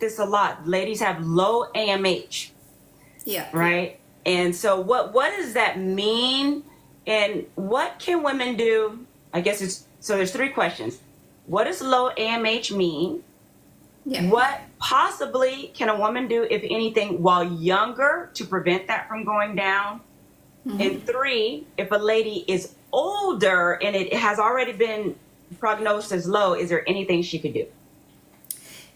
this a lot. Ladies have low AMH, Yeah. right? And so what does that mean? And what can women do? I guess there's three questions. What does low AMH mean? Yeah. What possibly can a woman do, if anything, while younger to prevent that from going down? And three, if a lady is older and it has already been prognosed as low, is there anything she could do?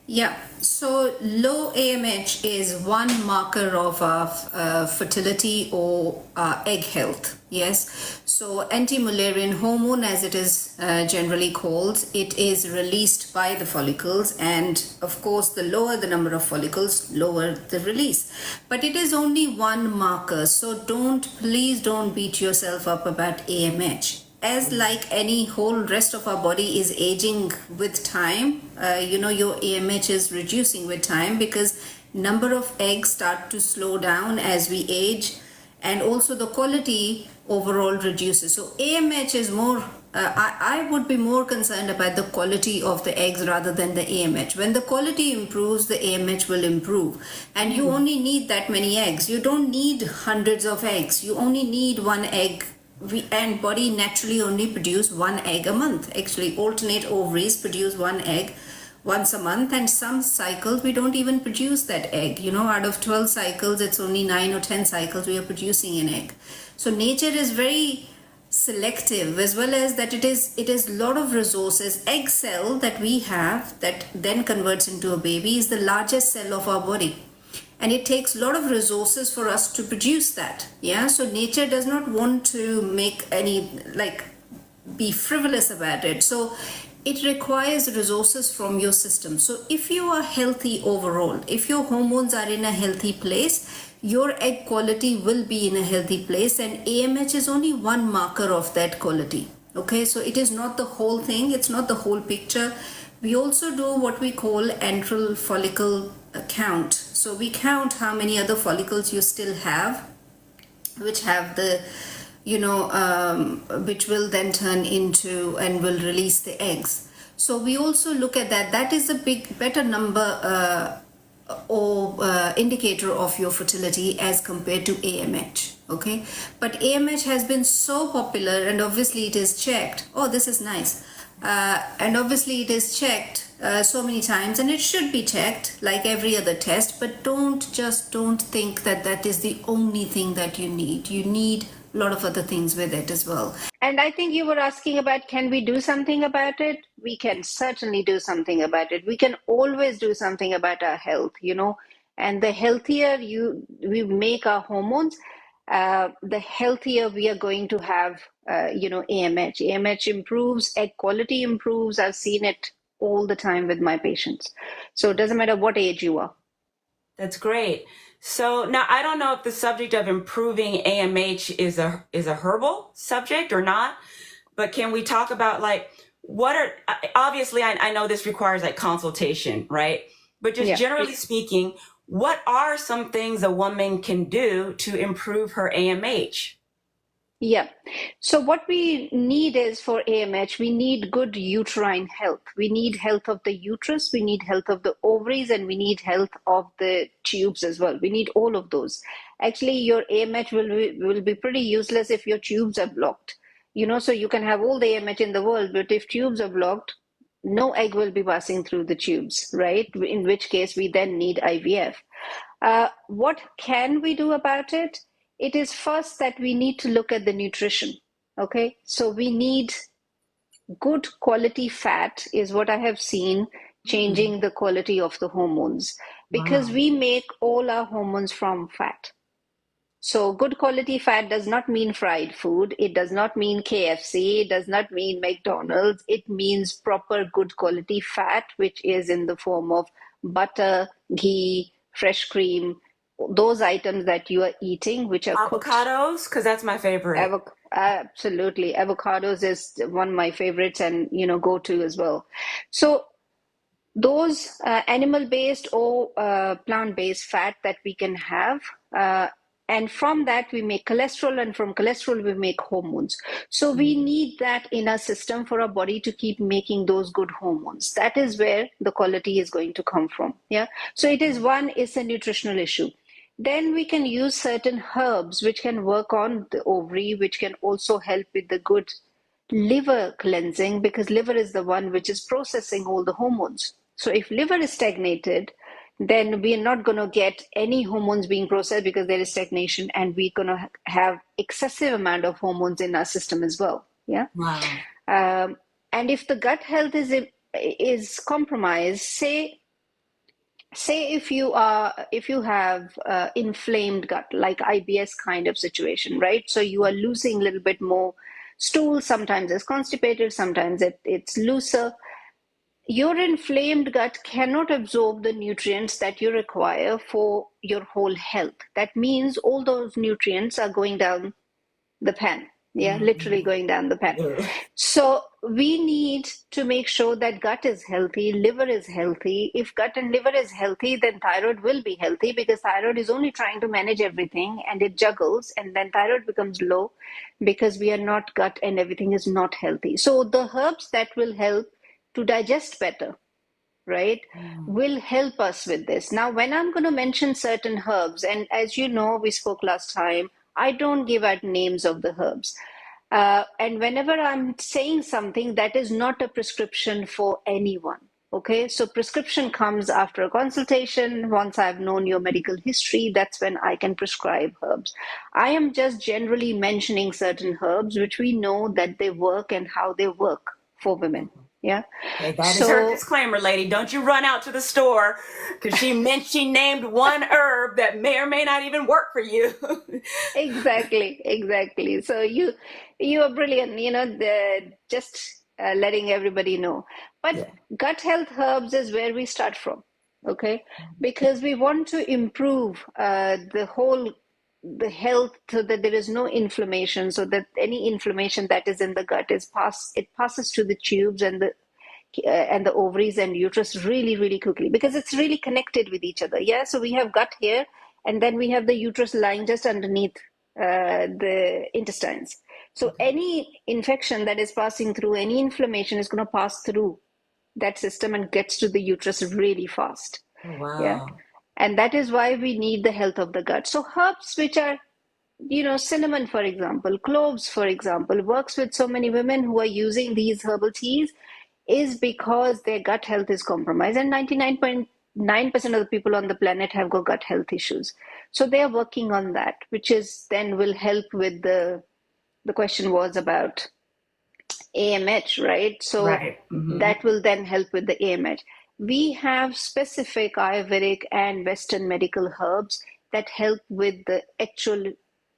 Yeah, so low AMH is one marker of fertility or egg health. Yes, so anti-Mullerian hormone, as it is generally called, it is released by the follicles, and of course, the lower the number of follicles, lower the release. But it is only one marker, so please don't beat yourself up about AMH. As like any whole rest of our body is aging with time, your AMH is reducing with time because number of eggs start to slow down as we age, and also the quality overall reduces. So AMH is more, I would be more concerned about the quality of the eggs rather than the AMH. When the quality improves, the AMH will improve, and you only need that many eggs. You don't need hundreds of eggs. You only need one egg. And body naturally only produce one egg a month. Actually, alternate ovaries produce one egg once a month, and some cycles we don't even produce that egg. Out of 12 cycles, it's only 9 or 10 cycles we are producing an egg. So nature is very selective, as well as that it is a lot of resources. Egg cell that we have that then converts into a baby is the largest cell of our body, and it takes a lot of resources for us to produce that. Yeah, so nature does not want to make any, be frivolous about it. So it requires resources from your system. So if you are healthy overall, if your hormones are in a healthy place, your egg quality will be in a healthy place, and AMH is only one marker of that quality. Okay, so it is not the whole thing, it's not the whole picture. We also do what we call antral follicle count. So we count how many other follicles you still have, which have the, which will then turn into and will release the eggs. So we also look at that. That is a better number or indicator of your fertility as compared to AMH. Okay, but AMH has been so popular, and obviously it is checked. Oh, this is nice. And obviously it is checked so many times, and it should be checked like every other test, but don't think that that is the only thing that you need a lot of other things with it as well. And I think you were asking about, can we do something about it? We can certainly do something about it. We can always do something about our health, and the healthier we make our hormones, the healthier we are going to have, AMH. AMH improves, egg quality improves. I've seen it all the time with my patients. So it doesn't matter what age you are. That's great. So now I don't know if the subject of improving AMH is a herbal subject or not, but can we talk about obviously I know this requires consultation, right? But just generally speaking, what are some things a woman can do to improve her AMH? Yeah. So what we need is, for AMH, we need good uterine health. We need health of the uterus, we need health of the ovaries, and we need health of the tubes as well. We need all of those. Actually, your AMH will be pretty useless if your tubes are blocked. So you can have all the AMH in the world, but if tubes are blocked, no egg will be passing through the tubes, right? In which case we then need IVF. What can we do about it? It is first that we need to look at the nutrition. Okay, so we need good quality fat, is what I have seen changing the quality of the hormones, because we make all our hormones from fat. So good quality fat does not mean fried food. It does not mean KFC. It does not mean McDonald's. It means proper good quality fat, which is in the form of butter, ghee, fresh cream, those items that you are eating, which are avocados, because that's my favorite. Absolutely. Avocados is one of my favorites, and go to as well. So those animal-based or plant-based fat that we can have, And from that, we make cholesterol, and from cholesterol, we make hormones. So we need that in our system for our body to keep making those good hormones. That is where the quality is going to come from. Yeah. So it is it's a nutritional issue. Then we can use certain herbs which can work on the ovary, which can also help with the good liver cleansing, because liver is the one which is processing all the hormones. So if liver is stagnated, then we are not going to get any hormones being processed because there is stagnation, and we're going to have excessive amount of hormones in our system as well. Yeah. Wow. And if the gut health is compromised, say if you have inflamed gut, like IBS kind of situation, right? So you are losing a little bit more stool, sometimes it's constipated, sometimes it's looser. Your inflamed gut cannot absorb the nutrients that you require for your whole health. That means all those nutrients are going down the pan. Yeah, literally going down the pan. So we need to make sure that gut is healthy, liver is healthy. If gut and liver is healthy, then thyroid will be healthy, because thyroid is only trying to manage everything, and it juggles, and then thyroid becomes low because we are not gut and everything is not healthy. So the herbs that will help to digest better, right, will help us with this. Now, when I'm going to mention certain herbs, and as you know, we spoke last time, I don't give out names of the herbs. And whenever I'm saying something, that is not a prescription for anyone. Okay, so prescription comes after a consultation. Once I've known your medical history, that's when I can prescribe herbs. I am just generally mentioning certain herbs which we know that they work and how they work for women. Yeah. Okay, that is her So disclaimer, lady. Don't you run out to the store because she named one herb that may or may not even work for you. exactly. So you are brilliant. Just letting everybody know. But Yeah. gut health herbs is where we start from. Okay, because we want to improve the health, so that there is no inflammation, so that any inflammation that is in the gut it passes to the tubes and the ovaries and uterus really quickly, because it's really connected with each other. Yeah, so we have gut here, and then we have the uterus lying just underneath the intestines. So any infection that is passing through, any inflammation is going to pass through that system and gets to the uterus really fast. Oh, Yeah. wow. And that is why we need the health of the gut. So herbs which are, cinnamon, for example, cloves, for example, works with so many women who are using these herbal teas, is because their gut health is compromised. And 99.9% of the people on the planet have got gut health issues. So they are working on that, which is then will help with the question was about AMH, right? So Right. that will then help with the AMH. We have specific Ayurvedic and Western medical herbs that help with the actual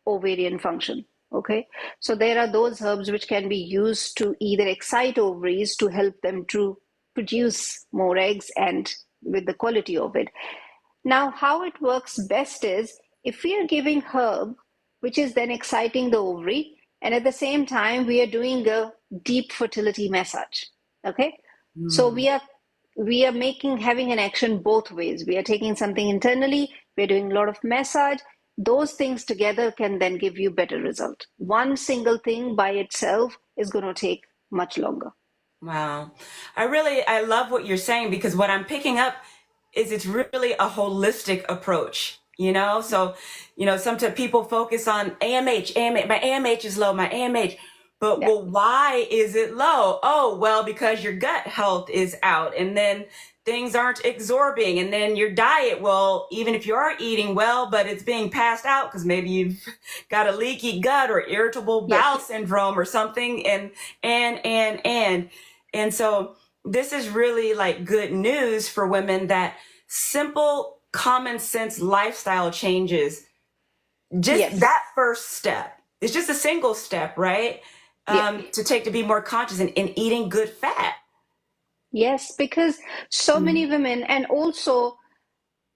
ovarian function. Okay, so there are those herbs which can be used to either excite ovaries to help them to produce more eggs and with the quality of it. Now, how it works best is if we are giving herb, which is then exciting the ovary, and at the same time we are doing a deep fertility massage. Okay, so we are having an action both ways. We are taking something internally, we are doing a lot of massage. Those things together can then give you better result. One single thing by itself is going to take much longer. Wow. I love what you're saying, because what I'm picking up is it's really a holistic approach, So, sometimes people focus on AMH, my AMH is low, my AMH. But Yeah. well, why is it low? Oh, well, because your gut health is out, and then things aren't absorbing, and then your diet, well, even if you are eating well, but it's being passed out because maybe you've got a leaky gut or irritable bowel Yes. syndrome or something, and so this is really like good news for women, that simple common sense lifestyle changes, just Yes. that first step, it's just a single step, right? Yeah. To take to be more conscious in eating good fat. Yes, because so many women, and also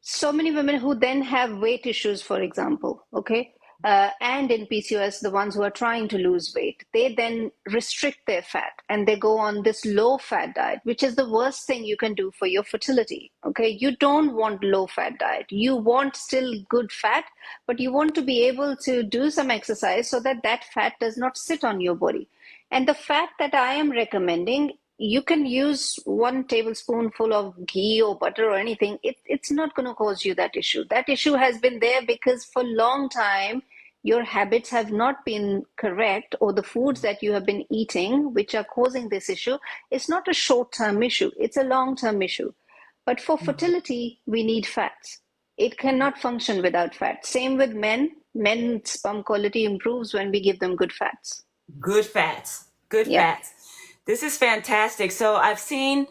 so many women who then have weight issues, for example, okay? and in PCOS, the ones who are trying to lose weight, they then restrict their fat and they go on this low fat diet, which is the worst thing you can do for your fertility. Okay. You don't want low fat diet. You want still good fat, but you want to be able to do some exercise so that that fat does not sit on your body. And the fat that I am recommending, you can use 1 tablespoonful of ghee or butter or anything. It's not going to cause you that issue. That issue has been there because for a long time, your habits have not been correct, or the foods that you have been eating, which are causing this issue, it's not a short-term issue, it's a long-term issue. But for fertility, we need fats. It cannot function without fat. Same with men. Men's sperm quality improves when we give them good fats. Good fats. Good Yep. fats. This is fantastic. So I've seen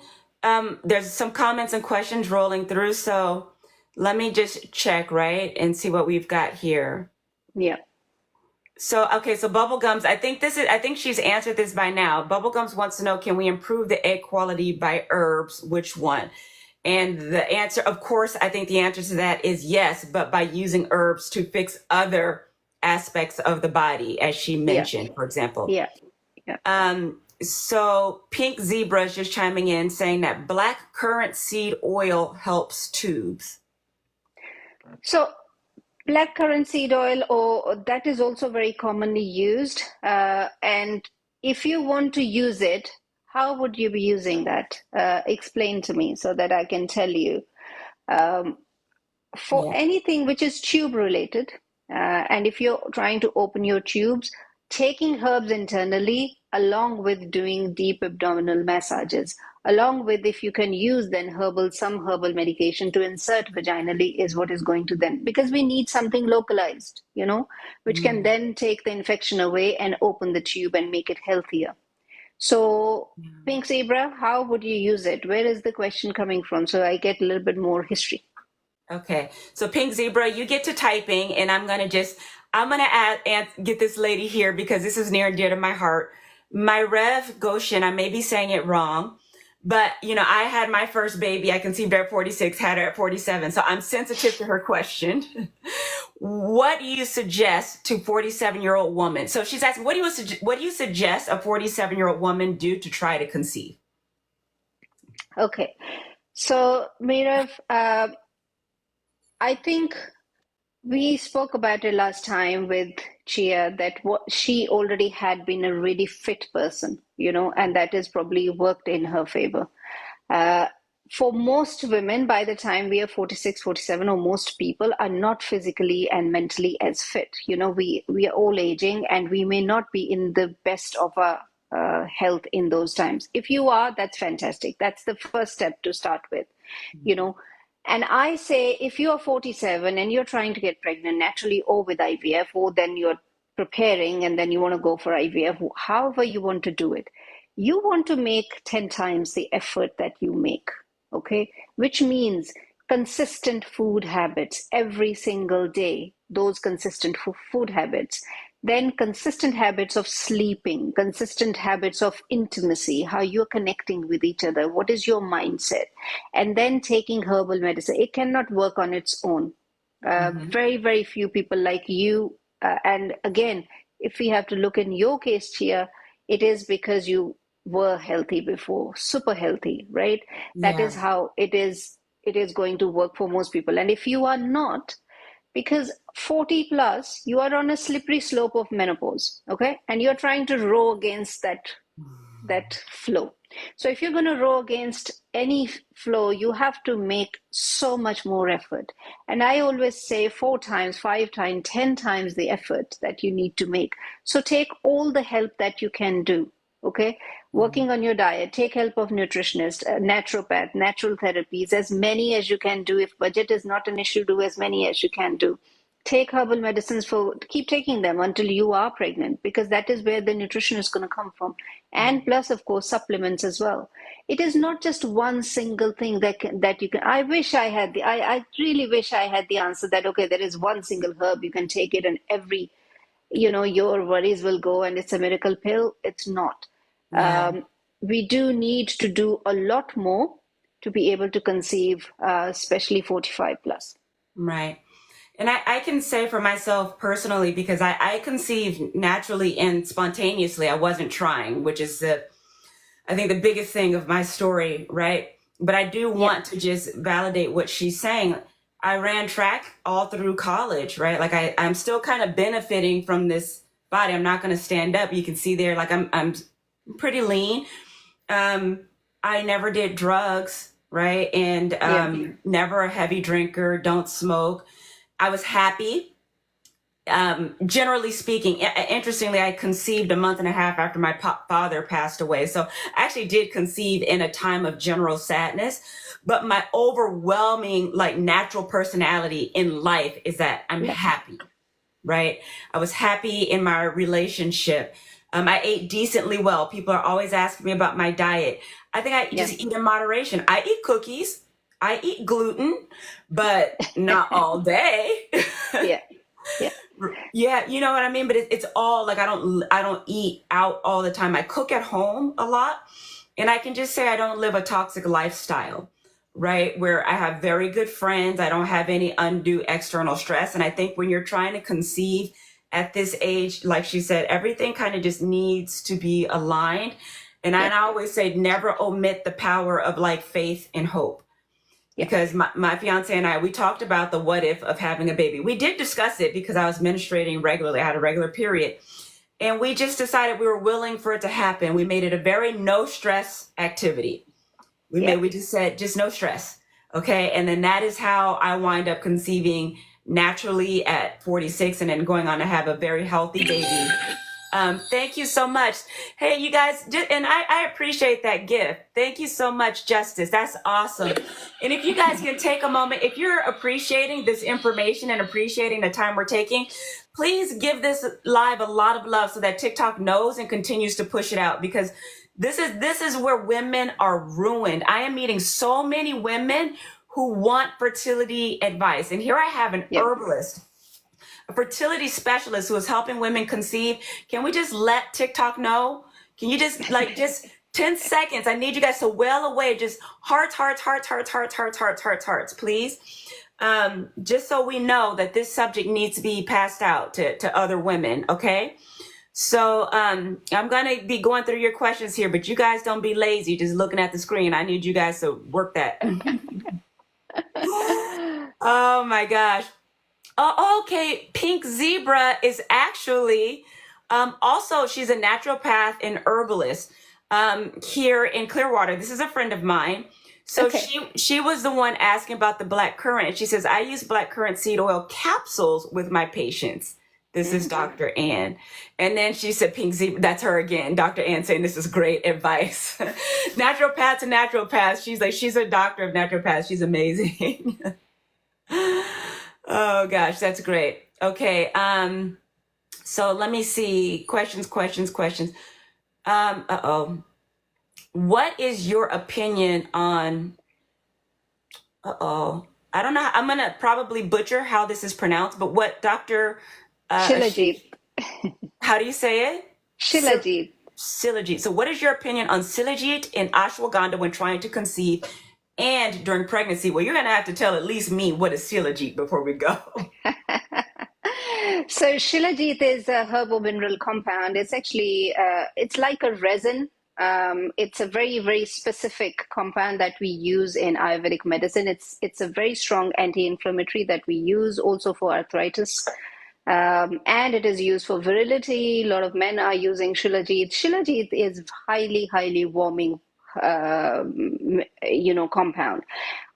there's some comments and questions rolling through. So let me just check, right, and see what we've got here. Yeah. So, okay, so Bubblegums, I think she's answered this by now. Bubblegums wants to know, can we improve the egg quality by herbs? Which one? And the answer, of course, I think the answer to that is yes, but by using herbs to fix other aspects of the body, as she mentioned, for example. Yeah. Yeah. So Pink Zebra is just chiming in saying that black currant seed oil helps tubes. So blackcurrant seed oil, or that is also very commonly used. And if you want to use it, how would you be using that? Explain to me so that I can tell you. For Yeah. anything which is tube related, and if you're trying to open your tubes, taking herbs internally along with doing deep abdominal massages, along with, if you can use then some herbal medication to insert vaginally, is what is going to then, because we need something localized, which can then take the infection away and open the tube and make it healthier. So Pink Zebra, how would you use it? Where is the question coming from? So I get a little bit more history. Okay. So Pink Zebra, you get to typing, and I'm going to add and get this lady here because this is near and dear to my heart. My Rev Goshen, I may be saying it wrong, but I had my first baby. I conceived her at 46, had her at 47. So I'm sensitive to her question. What do you suggest to 47-year-old woman? So she's asking, what do you suggest a 47-year-old woman do to try to conceive? Okay. So Mirav, I think we spoke about it last time with Chia, that what she already had been a really fit person, and that has probably worked in her favor. For most women, by the time we are 46, 47, or most people are not physically and mentally as fit. We are all aging and we may not be in the best of our health in those times. If you are, that's fantastic. That's the first step to start with, And I say, if you are 47 and you're trying to get pregnant naturally or with IVF, or then you're preparing and then you want to go for IVF, however you want to do it, you want to make 10 times the effort that you make, okay? Which means consistent food habits every single day, those consistent food habits. Then consistent habits of sleeping, consistent habits of intimacy, how you're connecting with each other, what is your mindset, and then taking herbal medicine. It cannot work on its own. Very, very few people like you. And again, if we have to look in your case, Chia, it is because you were healthy before, super healthy, right? That is how it is going to work for most people. And if you are not, because 40 plus, you are on a slippery slope of menopause, okay? And you're trying to row against that flow. So if you're going to row against any flow, you have to make so much more effort. And I always say 4 times, 5 times, 10 times the effort that you need to make. So take all the help that you can do, okay? Working on your diet, take help of nutritionist, naturopath, natural therapies, as many as you can do. If budget is not an issue, do as many as you can do. Take herbal medicines, keep taking them until you are pregnant, because that is where the nutrition is going to come from. And plus, of course, supplements as well. It is not just one single thing that you can. I really wish I had the answer that, okay, there is one single herb, you can take it and your worries will go and it's a miracle pill. It's not. We do need to do a lot more to be able to conceive, especially 45 plus. Right. And I can say for myself personally, because I conceived naturally and spontaneously. I wasn't trying, which is I think the biggest thing of my story, right? But I do Yeah. want to just validate what she's saying. I ran track all through college, right? Like I'm still kind of benefiting from this body. I'm not going to stand up. You can see there, like I'm pretty lean. I never did drugs, right? And Yeah. never a heavy drinker, don't smoke. I was happy. Generally speaking, interestingly, I conceived a month and a half after my father passed away. So I actually did conceive in a time of general sadness. But my overwhelming, like, natural personality in life is that I'm happy, right? I was happy in my relationship. I ate decently well. People are always asking me about my diet. I think I Yeah. just eat in moderation. I eat cookies. I eat gluten, but not all day. Yeah. Yeah. Yeah, you know what I mean? But it's all like I don't eat out all the time. I cook at home a lot, and I can just say I don't live a toxic lifestyle, right? Where I have very good friends, I don't have any undue external stress. And I think when you're trying to conceive at this age, like she said, everything kind of just needs to be aligned. And Yeah. I always say never omit the power of like faith and hope, Yeah. because my fiance and I, we talked about the what if of having a baby. We did discuss it because I was menstruating regularly. I had a regular period. And we just decided we were willing for it to happen. We made it a very no stress activity. Yeah. We just said, just no stress. Okay. And then that is how I wind up conceiving naturally at 46 and then going on to have a very healthy baby. Thank you so much. Hey, you guys, and I appreciate that gift. Thank you so much, Justice. That's awesome. And if you guys can take a moment, if you're appreciating this information and appreciating the time we're taking, please give this live a lot of love so that TikTok knows and continues to push it out, because this is where women are ruined. I am meeting so many women who want fertility advice. And here I have an Yeah. herbalist, a fertility specialist who is helping women conceive. Can we just let TikTok know? Can you just 10 seconds? I need you guys to wail away just hearts, hearts, hearts, hearts, hearts, hearts, hearts, hearts, hearts, please. Just so we know that this subject needs to be passed out to other women, okay? So I'm going to be going through your questions here, but you guys don't be lazy just looking at the screen. I need you guys to work that. Oh my gosh. Oh, okay. Pink Zebra is actually also, she's a naturopath and herbalist here in Clearwater. This is a friend of mine. So Okay. she was the one asking about the black currant. And she says, I use black currant seed oil capsules with my patients. This is Dr. Ann. And then she said, Pink Zebra, that's her again. Dr. Ann saying this is great advice. Naturopath to naturopath. She's a doctor of naturopaths. She's amazing. Oh gosh, that's great. Okay. So let me see. Questions. What is your opinion on, I don't know. I'm going to probably butcher how this is pronounced, but what Dr. Shilajit. How do you say it? Shilajit. Silajit. So what is your opinion on Silajit and ashwagandha when trying to conceive and during pregnancy? Well, you're going to have to tell at least me what is Silajit before we go. So Shilajit is a herbal mineral compound. It's actually it's like a resin. It's a very, very specific compound that we use in Ayurvedic medicine. It's a very strong anti-inflammatory that we use also for arthritis. And it is used for virility. A lot of men are using Shilajit. Shilajit is highly, highly warming, compound.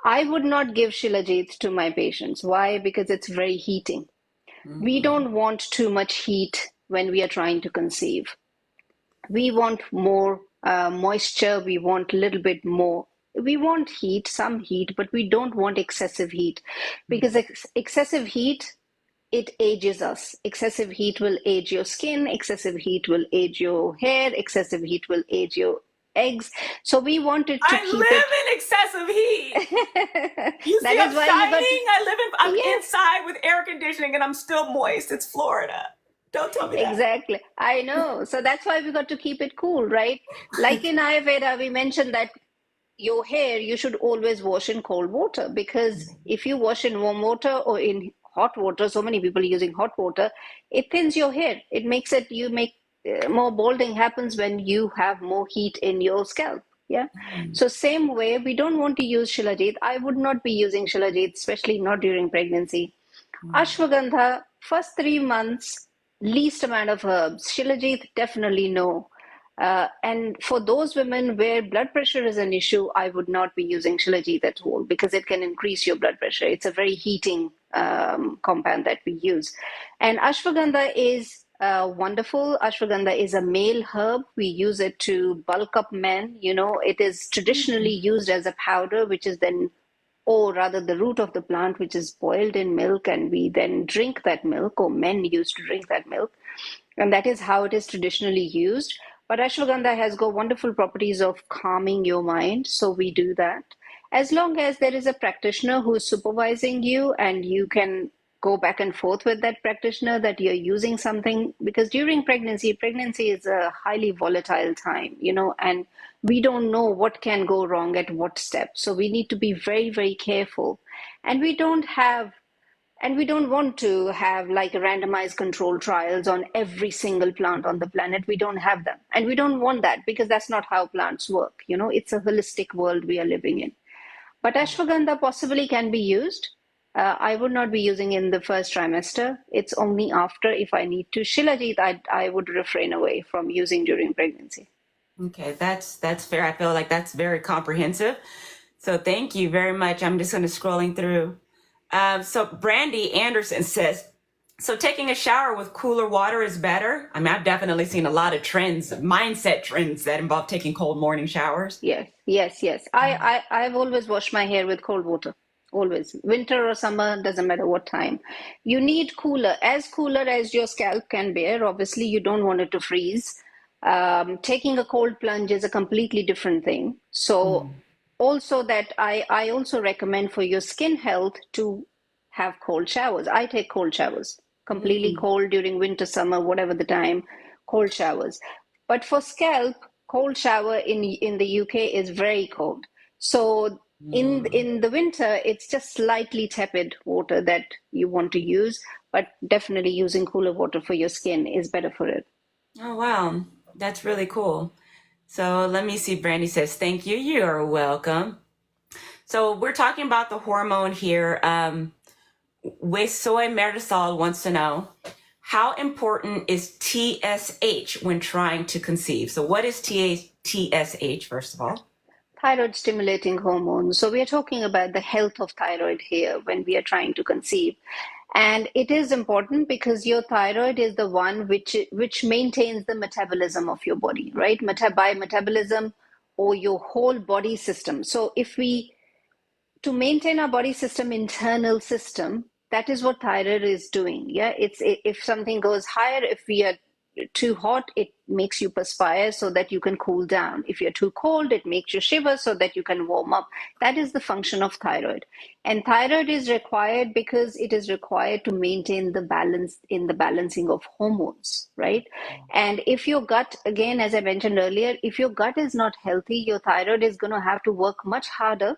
I would not give Shilajit to my patients. Why? Because it's very heating. We don't want too much heat when we are trying to conceive. We want more moisture. We want a little bit more. We want heat, some heat, but we don't want excessive heat, because excessive heat, it ages us. Excessive heat will age your skin. Excessive heat will age your hair. Excessive heat will age your eggs. So we wanted to I keep live it. in excessive heat. You That see, I'm is why you got shining. I'm yes, inside with air conditioning and I'm still moist. It's Florida. Don't tell me that. exactly. I know. So that's why we got to keep it cool, right? Like in Ayurveda, we mentioned that your hair you should always wash in cold water, because if you wash in warm water or in hot water, so many people using hot water, it thins your hair. It makes it, you make more balding happens when you have more heat in your scalp. Yeah. Mm. So same way, we don't want to use Shilajit. I would not be using Shilajit, especially not during pregnancy. Ashwagandha, first 3 months, least amount of herbs. Shilajit, definitely no. And for those women where blood pressure is an issue, I would not be using Shilajit at all because it can increase your blood pressure. It's a very heating compound that we use. And ashwagandha is wonderful. Ashwagandha is a male herb. We use it to bulk up men. You know, it is traditionally used as a powder, which is then, or rather the root of the plant, which is boiled in milk, and we then drink that milk, or men used to drink that milk. And that is how it is traditionally used. But ashwagandha has got wonderful properties of calming your mind, so we do that. As long as there is a practitioner who is supervising you and you can go back and forth with that practitioner that you're using something, because during pregnancy is a highly volatile time, you know, and we don't know what can go wrong at what step. So we need to be very, very careful. And we don't want to have like randomized control trials on every single plant on the planet. We don't have them. And we don't want that because that's not how plants work. You know, it's a holistic world we are living in. But ashwagandha possibly can be used. I would not be using in the first trimester. It's only after if I need to. Shilajit, I would refrain away from using during pregnancy. Okay, that's fair. I feel like that's very comprehensive. So thank you very much. I'm just going to scrolling through. So Brandy Anderson says, so taking a shower with cooler water is better. I mean, I've definitely seen a lot of trends, mindset trends that involve taking cold morning showers. Yes, yes, yes. I've always washed my hair with cold water. Always. Winter or summer, doesn't matter what time. You need cooler as your scalp can bear. Obviously, you don't want it to freeze. Taking a cold plunge is a completely different thing. So Mm. also that I also recommend for your skin health to have cold showers. I take cold showers, completely Mm. cold during winter, summer, whatever the time, cold showers. But for scalp, cold shower in the UK is very cold. So Mm. in the winter, it's just slightly tepid water that you want to use, but definitely using cooler water for your skin is better for it. Oh, wow. That's really cool. So let me see. Brandy says, thank you. You're welcome. So we're talking about the hormone here. With Soy Mersol wants to know, how important is TSH when trying to conceive? So what is TSH, first of all? Thyroid stimulating hormone. So we are talking about the health of thyroid here when we are trying to conceive. And it is important because your thyroid is the one which maintains the metabolism of your body, right? By metabolism or your whole body system. So if we to maintain our body system, internal system, that is what thyroid is doing. Yeah, it's if something goes higher, if we are too hot, it makes you perspire so that you can cool down. If you're too cold, it makes you shiver so that you can warm up. That is the function of thyroid. And thyroid is required because it is required to maintain the balance in the balancing of hormones, right? And if your gut, again, as I mentioned earlier, if your gut is not healthy, your thyroid is going to have to work much harder,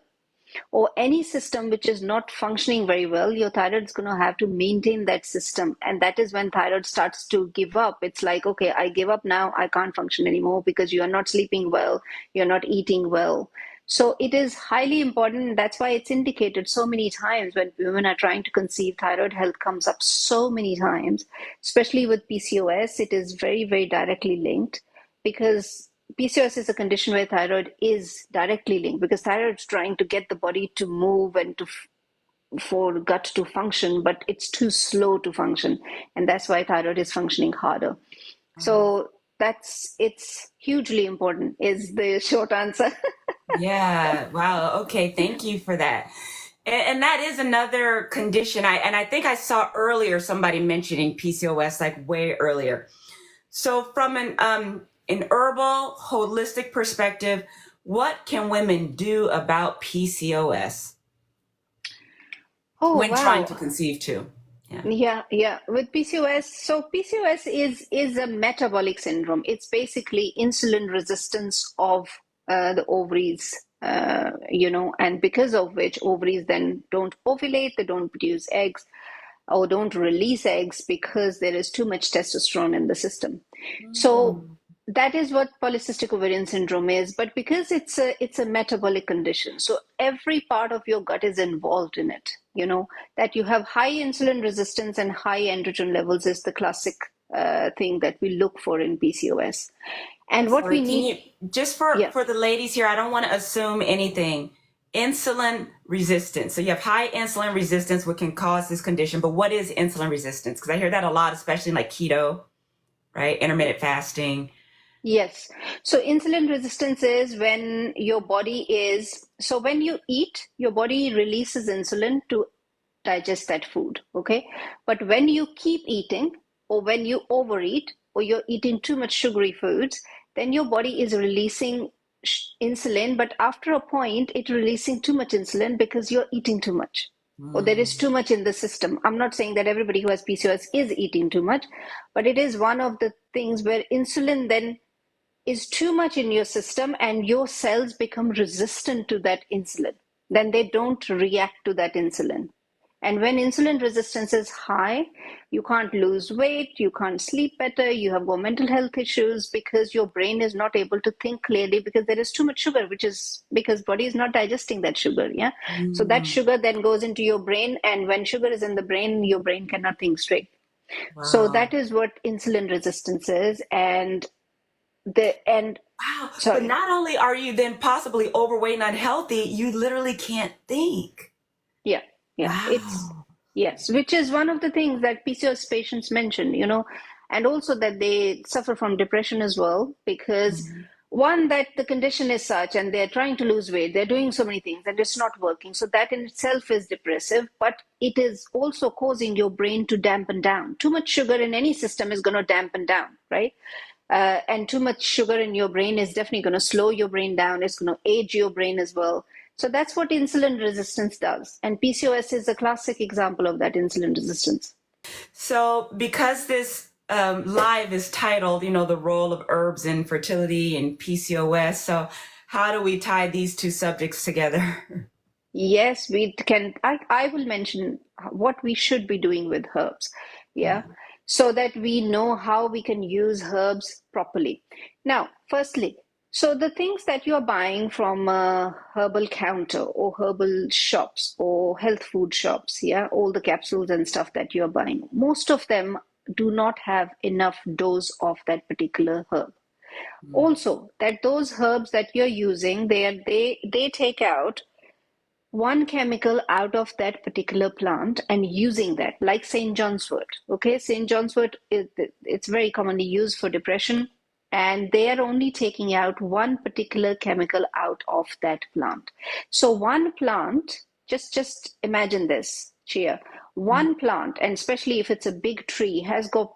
or any system which is not functioning very well, your thyroid is going to have to maintain that system. And that is when thyroid starts to give up. It's like, okay, I give up now. I can't function anymore because you are not sleeping well. You're not eating well. So it is highly important. That's why it's indicated so many times when women are trying to conceive, thyroid health comes up so many times, especially with PCOS. It is very, very directly linked because PCOS is a condition where thyroid is directly linked because thyroid is trying to get the body to move and for gut to function, but it's too slow to function, and that's why thyroid is functioning harder. So it's hugely important. Is the short answer. Yeah. Wow. Okay. Thank you for that. And that is another condition. I think I saw earlier somebody mentioning PCOS like way earlier. So from an herbal holistic perspective, what can women do about PCOS Oh when trying to wow. conceive too? Yeah. Yeah. With PCOS, so PCOS is a metabolic syndrome. It's basically insulin resistance of the ovaries, and because of which ovaries then don't ovulate, they don't produce eggs. or don't release eggs because there is too much testosterone in the system. So that is what polycystic ovarian syndrome is. But because it's a metabolic condition, so every part of your gut is involved in it. That you have high insulin resistance and high androgen levels is the classic thing that we look for in PCOS. I'm And what sorry, we can need, you, just yeah. for the ladies here, I don't want to assume anything. Insulin resistance. So you have high insulin resistance, which can cause this condition. But what is insulin resistance? Because I hear that a lot, especially in like keto, right? Intermittent fasting. Yes. So insulin resistance is when your body is, so when you eat, your body releases insulin to digest that food. Okay. But when you keep eating, or when you overeat, or you're eating too much sugary foods, then your body is releasing insulin. But after a point, it's releasing too much insulin because you're eating too much, or there is too much in the system. I'm not saying that everybody who has PCOS is eating too much, but it is one of the things where insulin then is too much in your system and your cells become resistant to that insulin. Then they don't react to that insulin. And when insulin resistance is high, you can't lose weight, you can't sleep better, you have more mental health issues because your brain is not able to think clearly because there is too much sugar, which is because body is not digesting that sugar. Yeah. So that sugar then goes into your brain, and when sugar is in the brain, your brain cannot think straight. So Wow. that is what insulin resistance is. And the and Wow. But sorry, not only are you then possibly overweight and unhealthy, you literally can't think. yeah, yeah, it's Wow. yes, which is one of the things that PCOS patients mention, and also that they suffer from depression as well, because Mhm. one, that the condition is such and they're trying to lose weight, they're doing so many things and it's not working, so that in itself is depressive. But it is also causing your brain to dampen down. Too much sugar in any system is going to dampen down, right? And too much sugar in your brain is definitely going to slow your brain down. It's going to age your brain as well. So that's what insulin resistance does. And PCOS is a classic example of that insulin resistance. So, because this live is titled, the role of herbs in fertility and PCOS, so how do we tie these two subjects together? Yes, we can. I will mention what we should be doing with herbs. Yeah. So that we know how we can use herbs properly. Now, firstly, so the things that you're buying from a herbal counter or herbal shops or health food shops, yeah, all the capsules and stuff that you're buying, most of them do not have enough dose of that particular herb. Also, that those herbs that you're using, they take out one chemical out of that particular plant and using that, like St. John's wort. Okay, St. John's wort, it's very commonly used for depression, and they are only taking out one particular chemical out of that plant. So one plant, just imagine this, Chia. One plant, and especially if it's a big tree, has got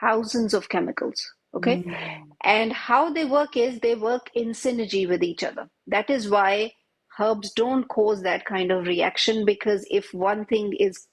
thousands of chemicals. Okay, Mm. and how they work is they work in synergy with each other. That is why herbs don't cause that kind of reaction, because if one thing is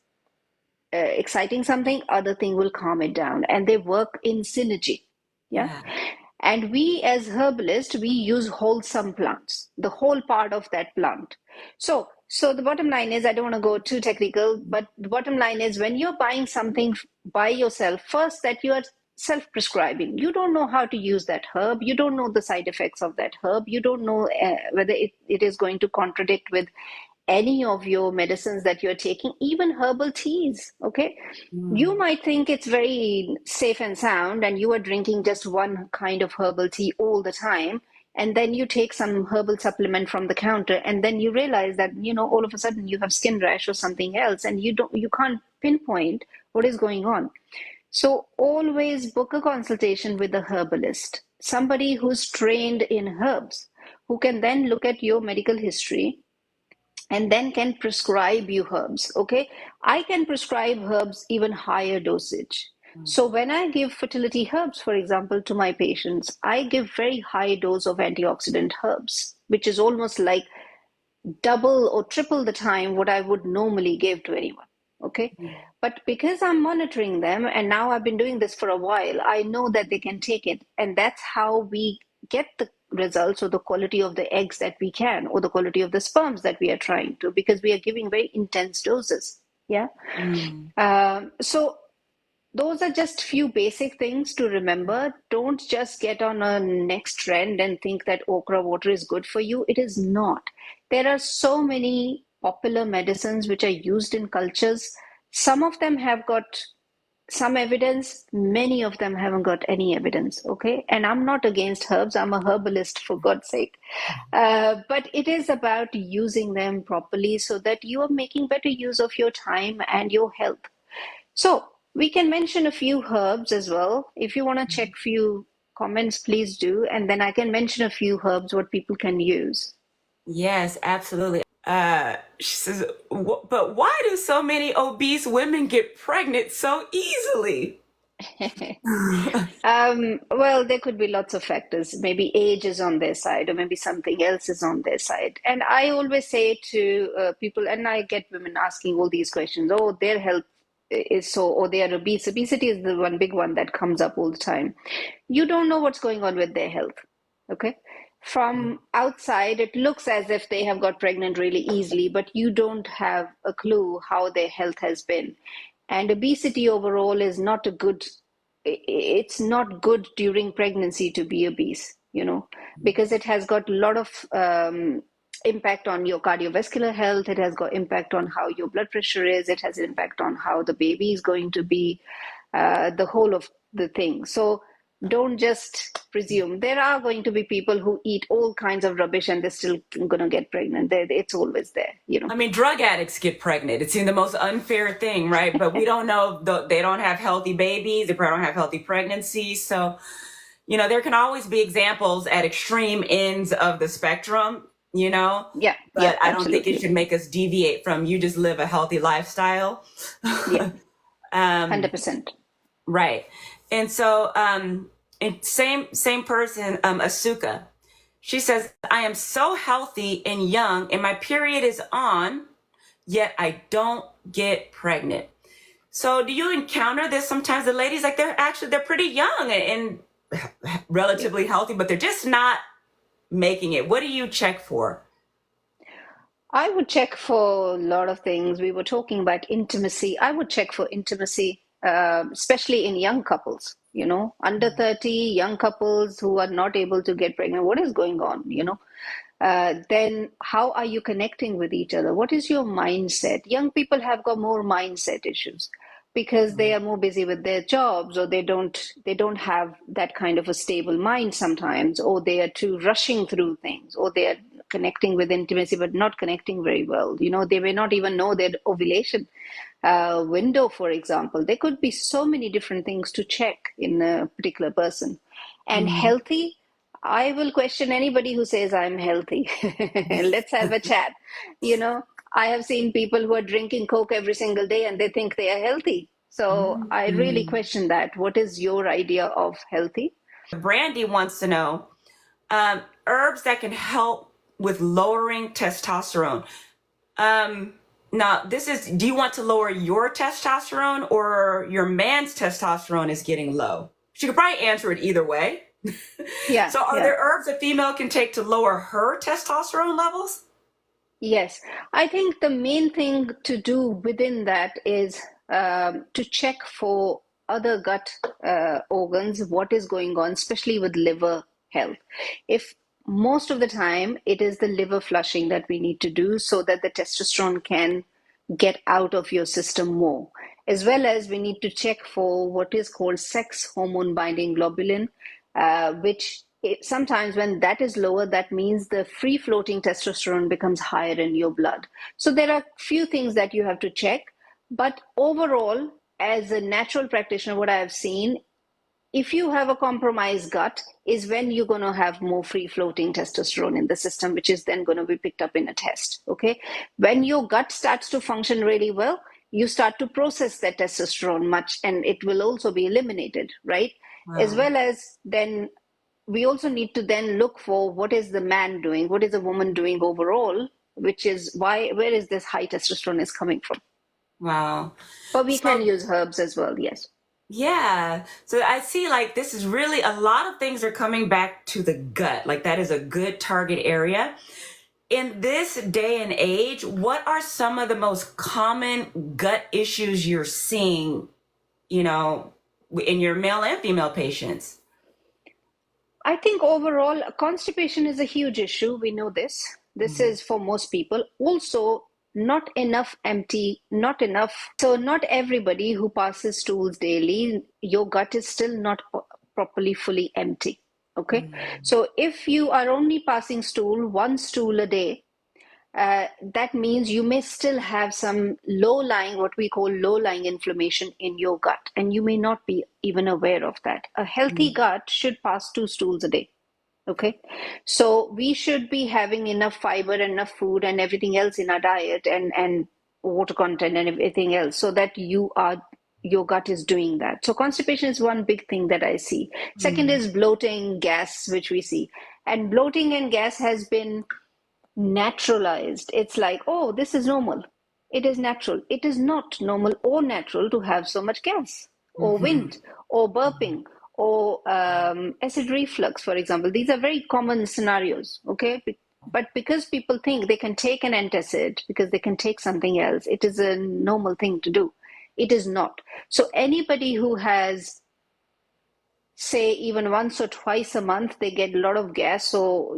exciting something, other thing will calm it down, and they work in synergy. Yeah. Yeah. And we as herbalists, we use wholesome plants, the whole part of that plant. So the bottom line is, I don't want to go too technical, but the bottom line is, when you're buying something by yourself, first, that you are self-prescribing. You don't know how to use that herb. You don't know the side effects of that herb. You don't know whether it is going to contradict with any of your medicines that you're taking, even herbal teas. Okay. You Mm. might think it's very safe and sound, and you are drinking just one kind of herbal tea all the time. And then you take some herbal supplement from the counter, and then you realize that, all of a sudden you have skin rash or something else, and you can't pinpoint what is going on. So always book a consultation with a herbalist, somebody who's trained in herbs, who can then look at your medical history and then can prescribe you herbs. Okay, I can prescribe herbs even higher dosage. So when I give fertility herbs, for example, to my patients, I give very high dose of antioxidant herbs, which is almost like double or triple the time what I would normally give to anyone. Okay. But because I'm monitoring them, and now I've been doing this for a while, I know that they can take it. And that's how we get the results, or the quality of the eggs that we can, or the quality of the sperms that we are trying to, because we are giving very intense doses. Yeah. Mm. So those are just few basic things to remember. Don't just get on a next trend and think that okra water is good for you. It is not. There are so many popular medicines which are used in cultures. Some of them have got some evidence, many of them haven't got any evidence. Okay. And I'm not against herbs, I'm a herbalist for God's sake. But it is about using them properly so that you are making better use of your time and your health. So we can mention a few herbs as well. If you want to check few comments, please do, and then I can mention a few herbs what people can use. Yes, absolutely. She says, but why do so many obese women get pregnant so easily? Well, there could be lots of factors. Maybe age is on their side, or maybe something else is on their side. And I always say to people, and I get women asking all these questions, oh, their health is so, or they are obese. Obesity is the one big one that comes up all the time. You don't know what's going on with their health. Okay. From outside, it looks as if they have got pregnant really easily, but you don't have a clue how their health has been. And obesity overall is not a good, it's not good during pregnancy to be obese, because it has got a lot of impact on your cardiovascular health. It has got impact on how your blood pressure is. It has impact on how the baby is going to be, the whole of the thing. So don't just presume. There are going to be people who eat all kinds of rubbish and they're still going to get pregnant. It's always there. I mean, drug addicts get pregnant. It's the most unfair thing, right? But we don't know, they don't have healthy babies. They probably don't have healthy pregnancies. So, there can always be examples at extreme ends of the spectrum, Yeah, yeah, but I don't think it absolutely. should make us deviate from you just live a healthy lifestyle. Yeah, Um, 100%. right. And so, and same person, Asuka. She says, I am so healthy and young, and my period is on, yet I don't get pregnant. So do you encounter this sometimes? The ladies, like they're pretty young and Yeah. relatively healthy, but they're just not making it. What do you check for? I would check for a lot of things. We were talking about intimacy. I would check for intimacy, especially in young couples, under 30, young couples who are not able to get pregnant. What is going on? Then how are you connecting with each other? What is your mindset? Young people have got more mindset issues because they are more busy with their jobs, or they don't have that kind of a stable mind sometimes, or they are too rushing through things, or they are connecting with intimacy but not connecting very well. They may not even know their ovulation window, for example. There could be so many different things to check in a particular person. And Mm. healthy, I will question anybody who says I'm healthy. Let's have a chat. You know, I have seen people who are drinking Coke every single day and they think they are healthy. So I really Mm. question that. What is your idea of healthy? Brandy wants to know herbs that can help with lowering testosterone. Um, Now, do you want to lower your testosterone or your man's testosterone is getting low? She could probably answer it either way. Yeah, So, are yeah. there herbs a female can take to lower her testosterone levels? Yes, I think the main thing to do within that is to check for other gut organs, what is going on, especially with liver health. If most of the time it is the liver flushing that we need to do so that the testosterone can get out of your system more, as well as we need to check for what is called sex hormone binding globulin, which sometimes when that is lower, that means the free floating testosterone becomes higher in your blood. So there are few things that you have to check. But overall, as a natural practitioner, what I have seen, if you have a compromised gut, is when you're going to have more free floating testosterone in the system, which is then going to be picked up in a test. Okay. When your gut starts to function really well, you start to process that testosterone much, and it will also be eliminated, right? As Wow. well as then we also need to then look for what is the man doing, what is the woman doing overall, which is where is this high testosterone is coming from. Wow. But we can So, use herbs as well, yes. yeah. So I see like this is really a lot of things are coming back to the gut. Like that is a good target area. in this day and age, what are some of the most common gut issues you're seeing, you know, in your male and female patients? I think overall, constipation is a huge issue. We know this. This Mhm. is for most people. Also, not enough empty, not enough. So, not everybody who passes stools daily, your gut is still not properly fully empty. Okay. Mhm. So, if you are only passing stool, one stool a day, that means you may still have some low lying, what we call low lying inflammation in your gut, and you may not be even aware of that. A healthy Mhm. gut should pass two stools a day. Okay, so we should be having enough fiber, enough food, and everything else in our diet, and water content and everything else, so that your gut is doing that. So constipation is one big thing that I see. Second Mhm. is bloating, gas, which we see, and bloating and gas has been naturalized. It's like, oh, this is normal. It is natural. It is not normal or natural to have so much gas or Mhm. wind or burping or acid reflux, for example. These are very common scenarios, okay? But because people think they can take an antacid because they can take something else, it is a normal thing to do. It is not. So anybody who has, say, even once or twice a month they get a lot of gas, so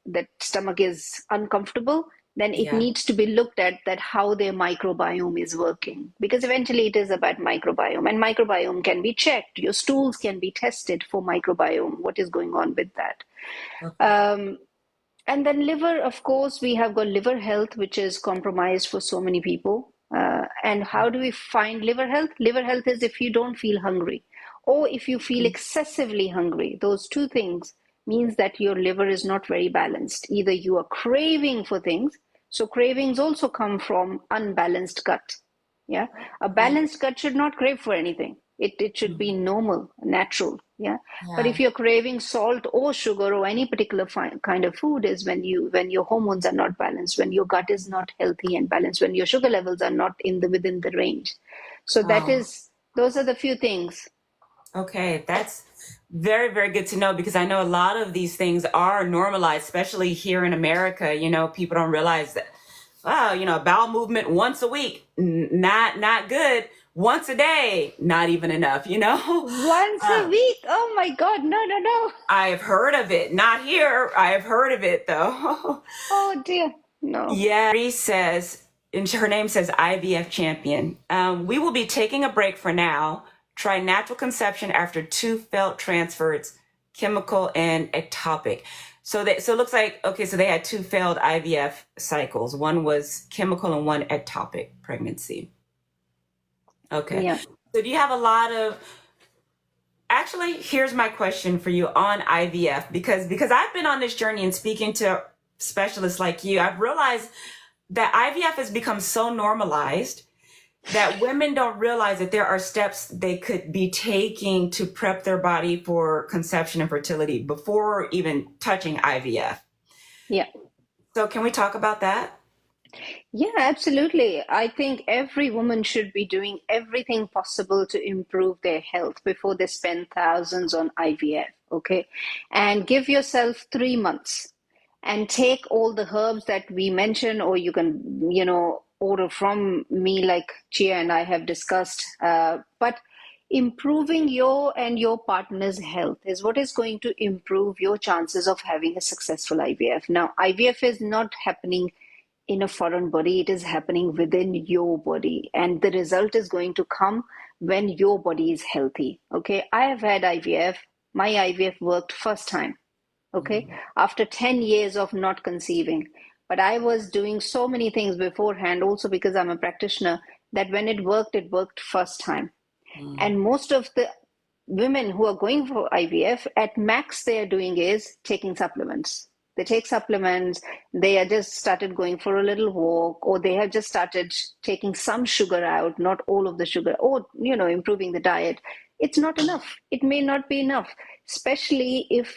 that stomach is uncomfortable, then it Yeah. needs to be looked at, that how their microbiome is working, because eventually it is about microbiome, and microbiome can be checked. Your stools can be tested for microbiome, what is going on with that. Okay. um, and then liver, of course, we have got liver health, which is compromised for so many people. And how do we find liver health? Liver health is if you don't feel hungry, or if you feel excessively hungry. Those two things means that your liver is not very balanced. Either you are craving for things, so cravings also come from unbalanced gut. Yeah, a Okay. balanced gut should not crave for anything. It should be Mhm. normal, natural. Yeah, but if Yeah. you're craving salt or sugar or any particular kind of food, is when your hormones are not balanced, when your gut is not healthy and balanced, when your sugar levels are not in the within the range. So Wow. those are the few things. Okay, that's very, very good to know because I know a lot of these things are normalized, especially here in America. You know, people don't realize that, wow, you know, a bowel movement once a week, not good. Once a day, not even enough, you know? Once a week? Oh my God! No, no, no! I have heard of it. Not here. I have heard of it though. Oh dear, no. Yeah, Marie says, and her name says IVF champion. We will be taking a break for now. Try natural conception after two failed transfers, chemical and ectopic. So it looks like, okay, so they had two failed IVF cycles. One was chemical and one ectopic pregnancy. Okay. Yeah. So do you have a lot of, actually, here's my question for you on IVF because I've been on this journey and speaking to specialists like you, I've realized that IVF has become so normalized that women don't realize that there are steps they could be taking to prep their body for conception and fertility before even touching IVF. Yeah. So can we talk about that? Yeah, absolutely. I think every woman should be doing everything possible to improve their health before they spend thousands on IVF, okay? And give yourself 3 months and take all the herbs that we mentioned, or you can, order from me, like Chia and I have discussed. But improving your and your partner's health is what is going to improve your chances of having a successful IVF. Now, IVF is not happening in a foreign body, it is happening within your body, and the result is going to come when your body is healthy. Okay, I have had IVF. My IVF worked first time, okay, Mhm. after 10 years of not conceiving. But I was doing so many things beforehand, also because I'm a practitioner, that when it worked first time. Mhm. And most of the women who are going for IVF, at max they are doing is taking supplements. They take supplements, they are just started going for a little walk, or they have just started taking some sugar out, not all of the sugar, or improving the diet. It's not enough. It may not be enough, especially if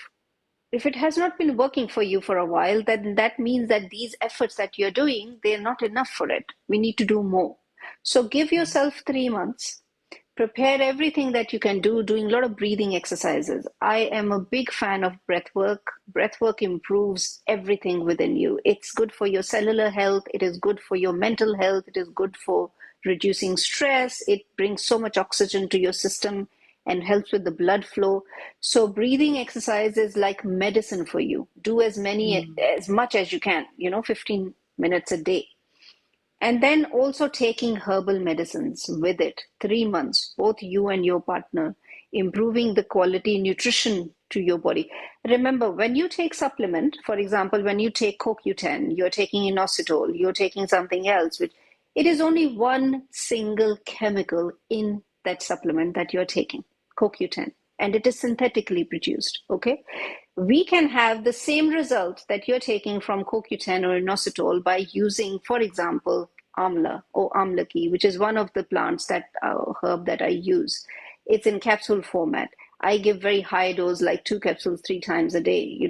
it has not been working for you for a while, then that means that these efforts that you're doing, they're not enough for it. We need to do more. So give yourself 3 months. Prepare everything that you can do, doing a lot of breathing exercises. I am a big fan of breath work. Breath work improves everything within you. It's good for your cellular health. It is good for your mental health. It is good for reducing stress. It brings so much oxygen to your system and helps with the blood flow. So breathing exercise is like medicine for you. Do as much as you can, 15 minutes a day. And then also taking herbal medicines with it, 3 months, both you and your partner, improving the quality nutrition to your body. Remember, when you take supplement, for example, when you take CoQ10, you're taking inositol, you're taking something else, which it is only one single chemical in that supplement that you're taking, CoQ10, and it is synthetically produced. Okay, we can have the same result that you're taking from CoQ10 or inositol by using, for example, amla or amlaki, which is one of the plants that herb that I use. It's in capsule format. I give very high dose, like 2 capsules 3 times a day,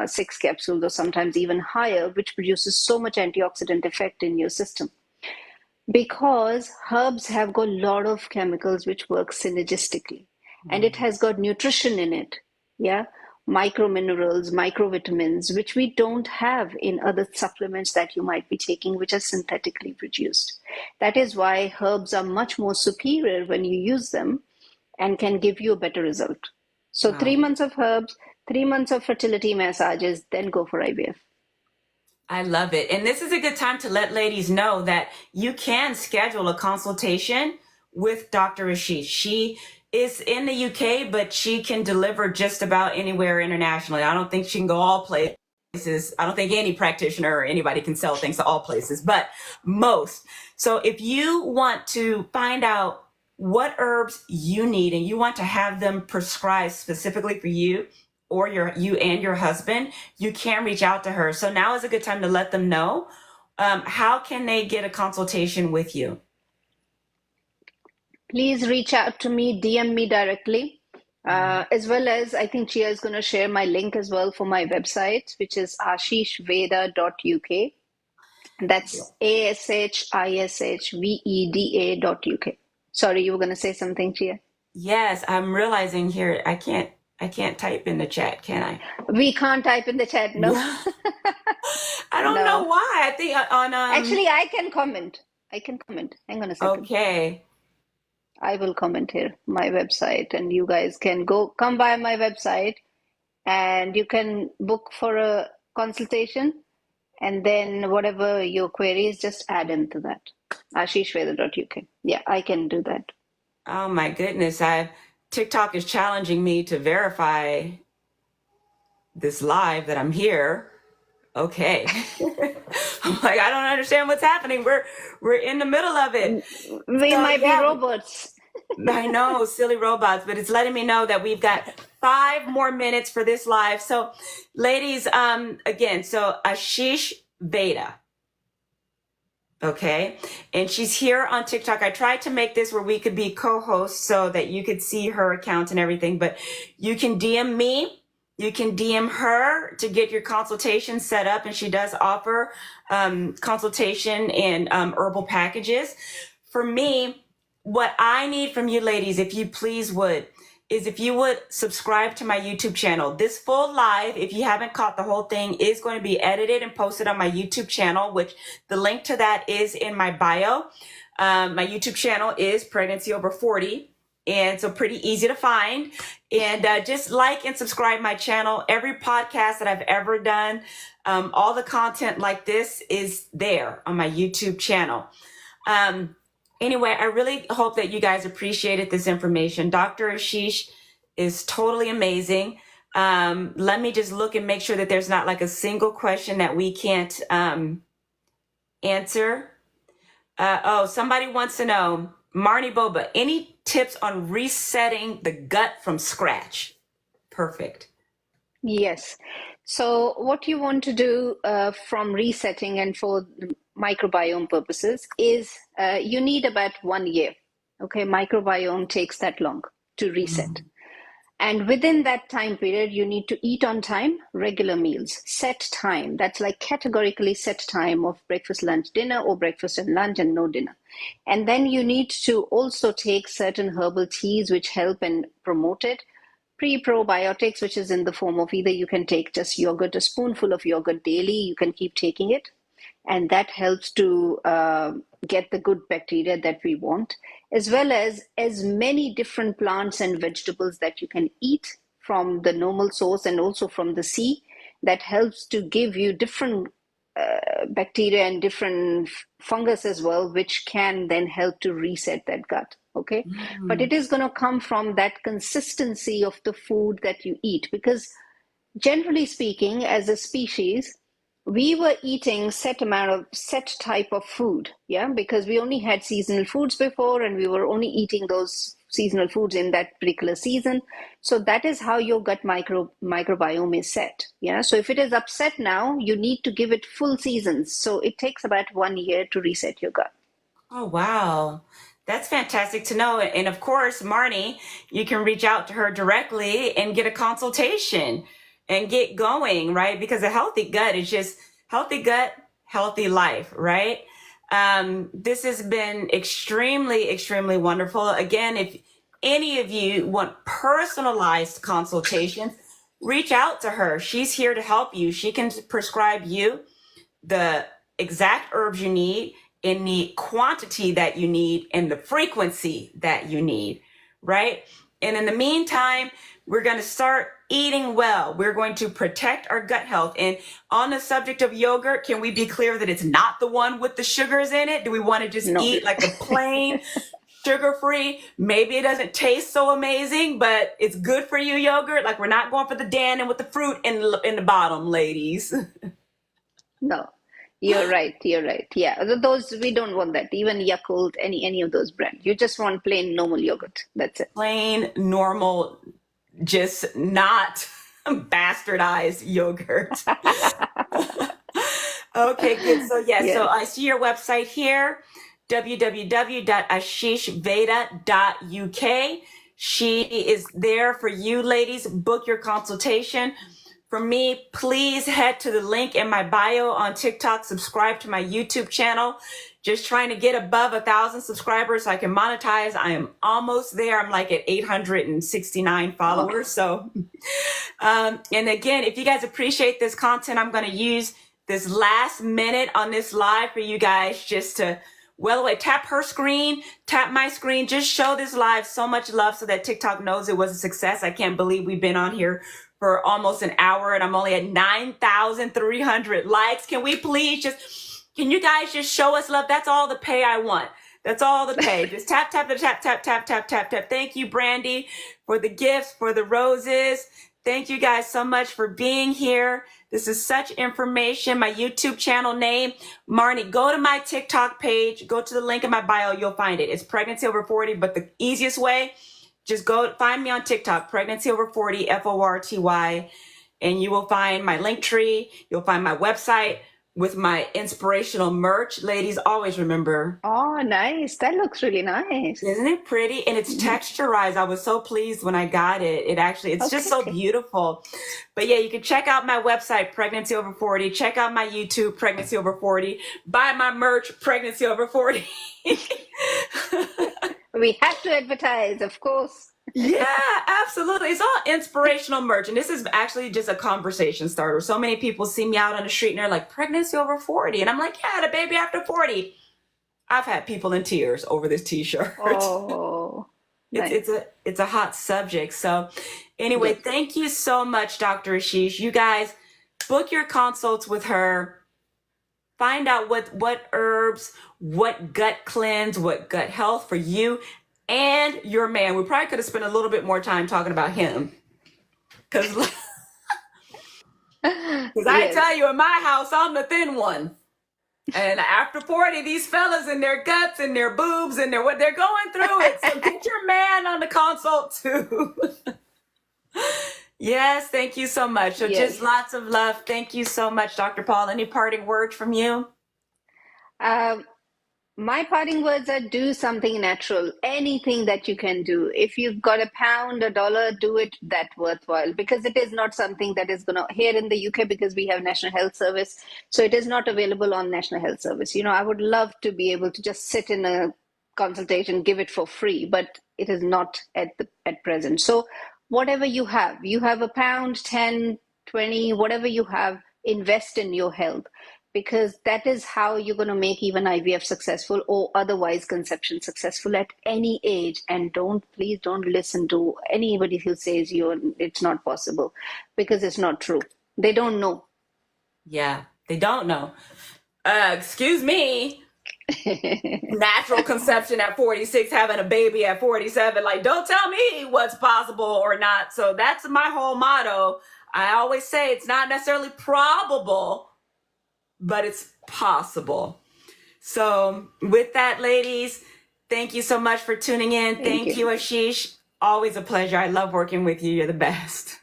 6 capsules or sometimes even higher, which produces so much antioxidant effect in your system. Because herbs have got a lot of chemicals which work synergistically, and it has got nutrition in it. Yeah, micro minerals, microvitamins, which we don't have in other supplements that you might be taking, which are synthetically produced. That is why herbs are much more superior when you use them and can give you a better result. So Wow. 3 months of herbs, 3 months of fertility massages, then go for IVF. I love it. And this is a good time to let ladies know that you can schedule a consultation with Dr. Ashish. She is in the UK, but she can deliver just about anywhere internationally. I don't think she can go all places. I don't think any practitioner or anybody can sell things to all places, but most. So if you want to find out what herbs you need and you want to have them prescribed specifically for you, or you and your husband, you can reach out to her. So now is a good time to let them know. How can they get a consultation with you? Please reach out to me, DM me directly. As well as I think Chia is going to share my link as well for my website, which is ashishveda.uk. That's ashishveda.uk. Sorry, you were going to say something, Chia? Yes, I'm realizing here I can't type in the chat, can I? We can't type in the chat, no. I don't know No. why. I think on Actually, I can comment. Hang on a second. okay. I will comment here, my website, and you guys can come by my website and you can book for a consultation, and then whatever your queries, just add into that. ashishveda.uk. Yeah, I can do that. Oh my goodness. TikTok is challenging me to verify this live that I'm here. Okay. I'm like, I don't understand what's happening. We're in the middle of it. We might be robots. I know, silly robots, but it's letting me know that we've got 5 more minutes for this live. So ladies, again, so Ashish Veda. Okay. And she's here on TikTok. I tried to make this where we could be co-hosts so that you could see her account and everything, but you can DM me. You can DM her to get your consultation set up. And she does offer consultation and herbal packages. For me, what I need from you ladies, if you please would, is if you would subscribe to my YouTube channel. This full live, if you haven't caught the whole thing, is going to be edited and posted on my YouTube channel, which the link to that is in my bio. My YouTube channel is Pregnancy Over 40. And so pretty easy to find. And just like and subscribe my channel. Every podcast that I've ever done, all the content like this is there on my YouTube channel. Anyway, I really hope that you guys appreciated this information. Dr. Ashish is totally amazing. Let me just look and make sure that there's not like a single question that we can't answer. Somebody wants to know, Marnie Boba, any tips on resetting the gut from scratch? Perfect. Yes. So what you want to do from resetting and for microbiome purposes is you need about 1 year. Okay, microbiome takes that long to reset. And within that time period, you need to eat on time, regular meals, set time. That's like categorically set time of breakfast, lunch, dinner, or breakfast and lunch and no dinner. And then you need to also take certain herbal teas which help and promote it. Pre-probiotics, which is in the form of either you can take just yogurt, a spoonful of yogurt daily, you can keep taking it, and that helps to get the good bacteria that we want, as well as many different plants and vegetables that you can eat from the normal source and also from the sea. That helps to give you different bacteria and different fungus as well, which can then help to reset that gut. Okay, but it is going to come from that consistency of the food that you eat, because generally speaking, as a species, we were eating set type of food, yeah, because we only had seasonal foods before, and we were only eating those seasonal foods in that particular season. So that is how your gut microbiome is set. Yeah. So if it is upset now, you need to give it full seasons. So it takes about 1 year to reset your gut. Oh, wow. That's fantastic to know. And of course, Marnie, you can reach out to her directly and get a consultation and get going, right? Because a healthy gut is just healthy gut, healthy life, right? This has been extremely, extremely wonderful. Again, if any of you want personalized consultations, reach out to her. She's here to help you. She can prescribe you the exact herbs you need in the quantity that you need and the frequency that you need, right? And in the meantime, we're going to start eating well. We're going to protect our gut health. And on the subject of yogurt, can we be clear that it's not the one with the sugars in it? Do we want to just No. eat like a plain sugar-free? Maybe it doesn't taste so amazing, but it's good for you yogurt. Like, we're not going for the Dannon with the fruit in the bottom, ladies. No, you're right. You're right. Yeah, those we don't want that. Even Yakult, any of those brands. You just want plain normal yogurt. That's it. Plain, normal, just not bastardized yogurt. Okay, good. So yeah, so Yes. I see your website here, www.ashishveda.uk. She is there for you, ladies. Book your consultation. For me, please head to the link in my bio on TikTok. Subscribe to my YouTube channel. Just trying to get above 1,000 subscribers so I can monetize. I am almost there. I'm like at 869 followers. So, and again, if you guys appreciate this content, I'm going to use this last minute on this live for you guys just to, well, wait, tap her screen, tap my screen, just show this live so much love so that TikTok knows it was a success. I can't believe we've been on here for almost an hour and I'm only at 9,300 likes. Can we please can you guys just show us love? That's all the pay I want. That's all the pay. Just tap, tap, tap, tap, tap, tap, tap, tap. Thank you, Brandy, for the gifts, for the roses. Thank you guys so much for being here. This is such information. My YouTube channel name, Marnie, go to my TikTok page, go to the link in my bio, you'll find it. It's Pregnancy Over 40, but the easiest way, just go find me on TikTok, Pregnancy Over 40, FORTY, and you will find my link tree. You'll find my website with my inspirational merch. Ladies, always remember. Oh, nice. That looks really nice. Isn't it pretty? And it's texturized. I was so pleased when I got it. It's just so beautiful. But yeah, you can check out my website, Pregnancy Over 40. Check out my YouTube, Pregnancy Over 40. Buy my merch, Pregnancy Over 40. We have to advertise, of course. Yeah, absolutely. It's all inspirational merch. And this is actually just a conversation starter. So many people see me out on the street and they're like, Pregnancy Over 40. And I'm like, yeah, the baby after 40. I've had people in tears over this t-shirt. Oh, nice. It's a hot subject. So anyway, Yes. Thank you so much, Dr. Ashish. You guys book your consults with her. Find out what herbs, what gut cleanse, what gut health for you and your man. We probably could have spent a little bit more time talking about him. Because I Yes. tell you, in my house, I'm the thin one. And after 40, these fellas and their guts and their boobs and what they're going through it. So get your man on the consult too. Yes, thank you so much. So Yes. just lots of love. Thank you so much, Dr. Paul. Any parting words from you? Um, My parting words are do something natural, anything that you can do. If you've got a pound, a dollar, do it that worthwhile because it is not something that is going to, here in the UK, because we have National Health Service, so it is not available on National Health Service. You know, I would love to be able to just sit in a consultation, give it for free, but it is not at present. So whatever you have a pound, 10, 20, whatever you have, invest in your health because that is how you're going to make even IVF successful or otherwise conception successful at any age. And please don't listen to anybody who says it's not possible because it's not true. They don't know. Yeah, they don't know. Excuse me. Natural conception at 46, having a baby at 47. Like, don't tell me what's possible or not. So that's my whole motto. I always say it's not necessarily probable, but it's possible. So with that, ladies, thank you so much for tuning in. Thank you, Ashish. Always a pleasure. I love working with you. You're the best.